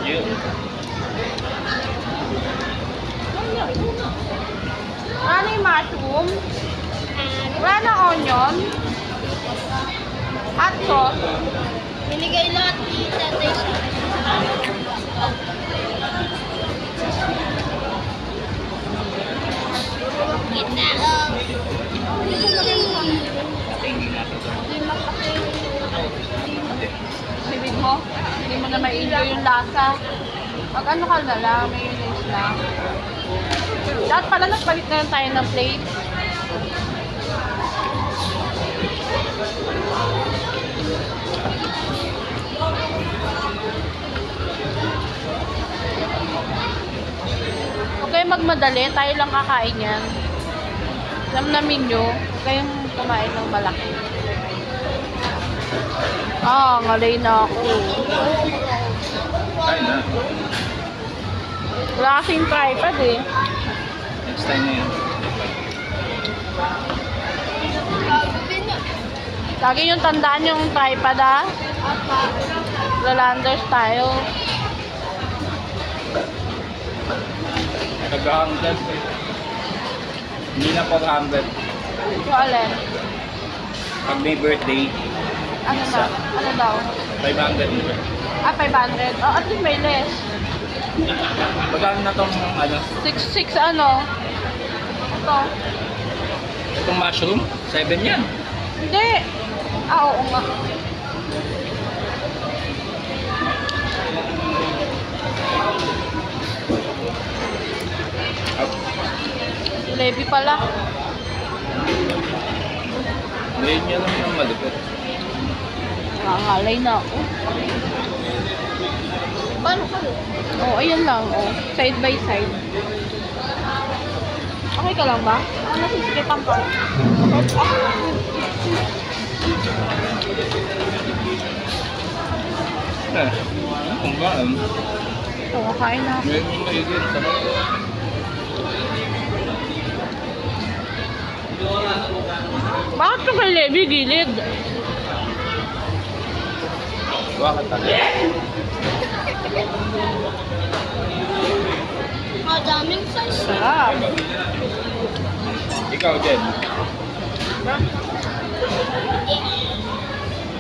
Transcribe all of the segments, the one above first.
Yun. Ano yung mushroom? Wala na onion? Hot sauce? Binigay lahat ni Tatay sa kita. Bibig mo? Hindi mo na ma-enjoy yung lasa. Pag ano ka na lang, mayonnaise lang. Dapat pala nagpalit na lang tayo ng plate. Huwag kayong magmadali, tayo lang kakain yan. Alam namin nyo, huwag kayong kumain ng malaki. Ngalay na ako. Kain na. Wala kasing tripod eh. Next time na yun. Lagi yung tandaan yung tripod ah. Lalanders tayo. Nag-100. Hindi na 400. Yung alin? Pag may birthday, Ano na? Ano daw? 500 nito. 500. Oh, at least may less. Magkano na tong ano? 6 ano? Ito. Itong mushroom? 7 yan. Hindi. Oo nga. Lebi pala. Ngayon niya lang ng malupit. Nangangalay na ako. Paano ka doon? Oh, ayan lang. Oh. Side by side. Okay ka lang ba? Nasisikipan ka. Kung baan? Oo, kain na. Ngayon yung maigit. Bakit ka kay Levi gilid? Bakit talaga? Madaming size. Sarap. Ikaw, Jen.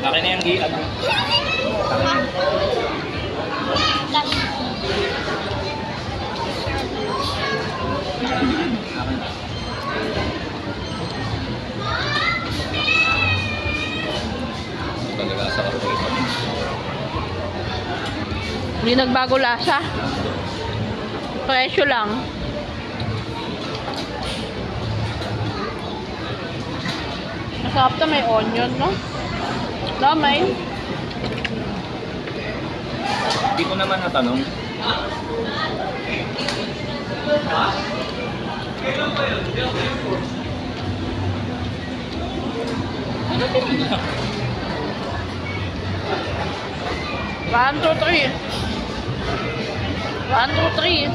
Laki na yung giat. Talaga sa kape. Hindi nagbago lasa. Presyo lang. Masarap na may onion, no? May. Hindi ko naman natanong. Ano ba? 1, 2, 3. 1, 2, 3.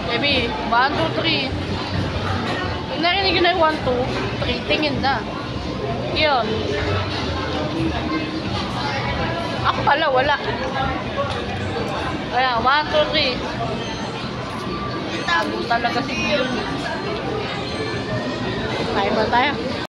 Baby, 1, 2, 3. Pag narinig ko na yung 1, 2, 3, tingin na. Yun. Ako pala, wala. Kaya, 1, 2, 3. Tago talaga si Yun. Tayo ba tayo?